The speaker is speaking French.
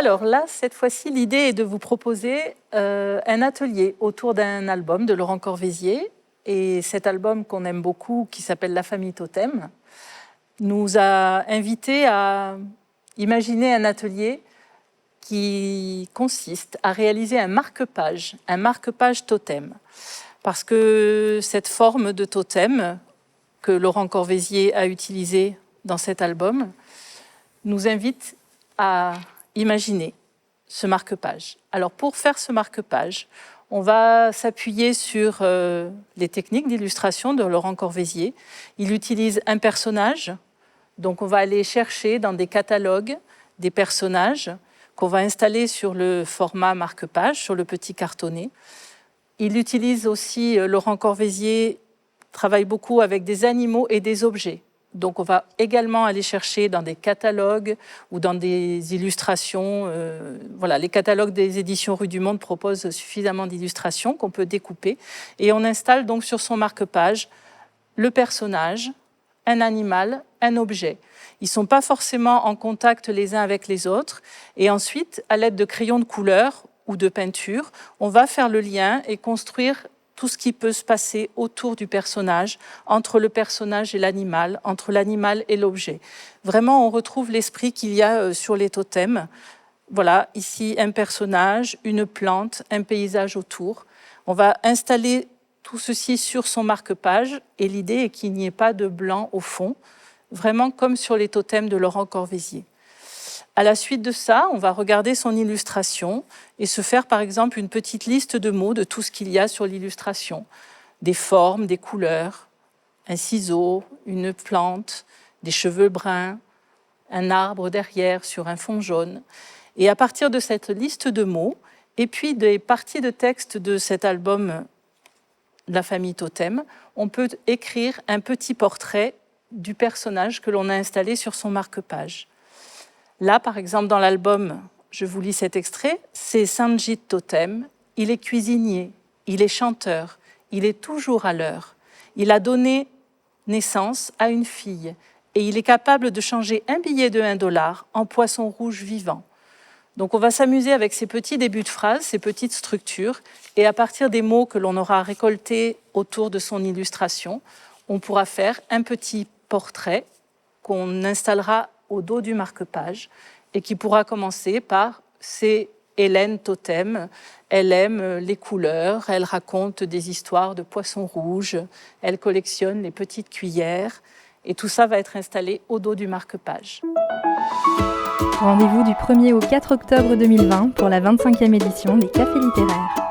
Alors là, cette fois-ci, l'idée est de vous proposer un atelier autour d'un album de Laurent Corvézier. Et cet album qu'on aime beaucoup, qui s'appelle La famille Totem, nous a invités à imaginer un atelier qui consiste à réaliser un marque-page totem. Parce que cette forme de totem que Laurent Corvézier a utilisée dans cet album nous invite à imaginer ce marque-page. Alors pour faire ce marque-page, on va s'appuyer sur les techniques d'illustration de Laurent Corvézier. Il utilise un personnage, donc on va aller chercher dans des catalogues des personnages qu'on va installer sur le format marque-page, sur le petit cartonnet. Il utilise aussi, Laurent Corvézier travaille beaucoup avec des animaux et des objets. Donc on va également aller chercher dans des catalogues ou dans des illustrations. Voilà, les catalogues des éditions Rue du Monde proposent suffisamment d'illustrations qu'on peut découper. Et on installe donc sur son marque-page le personnage, un animal, un objet. Ils ne sont pas forcément en contact les uns avec les autres. Et ensuite, à l'aide de crayons de couleur ou de peinture, on va faire le lien et construire tout ce qui peut se passer autour du personnage, entre le personnage et l'animal, entre l'animal et l'objet. Vraiment, on retrouve l'esprit qu'il y a sur les totems. Voilà, ici, un personnage, une plante, un paysage autour. On va installer tout ceci sur son marque-page et l'idée est qu'il n'y ait pas de blanc au fond, vraiment comme sur les totems de Laurent Corvézier. À la suite de ça, on va regarder son illustration et se faire par exemple une petite liste de mots de tout ce qu'il y a sur l'illustration. Des formes, des couleurs, un ciseau, une plante, des cheveux bruns, un arbre derrière sur un fond jaune. Et à partir de cette liste de mots, et puis des parties de texte de cet album La famille Totem, on peut écrire un petit portrait du personnage que l'on a installé sur son marque-page. Là, par exemple, dans l'album, je vous lis cet extrait, c'est Sanjit Totem, il est cuisinier, il est chanteur, il est toujours à l'heure. Il a donné naissance à une fille et il est capable de changer un billet de $1 en poisson rouge vivant. Donc on va s'amuser avec ces petits débuts de phrases, ces petites structures, et à partir des mots que l'on aura récoltés autour de son illustration, on pourra faire un petit portrait qu'on installera au dos du marque-page et qui pourra commencer par « c'est Hélène Totem, elle aime les couleurs, elle raconte des histoires de poissons rouges, elle collectionne les petites cuillères » et tout ça va être installé au dos du marque-page. Rendez-vous du 1er au 4 octobre 2020 pour la 25e édition des Cafés littéraires.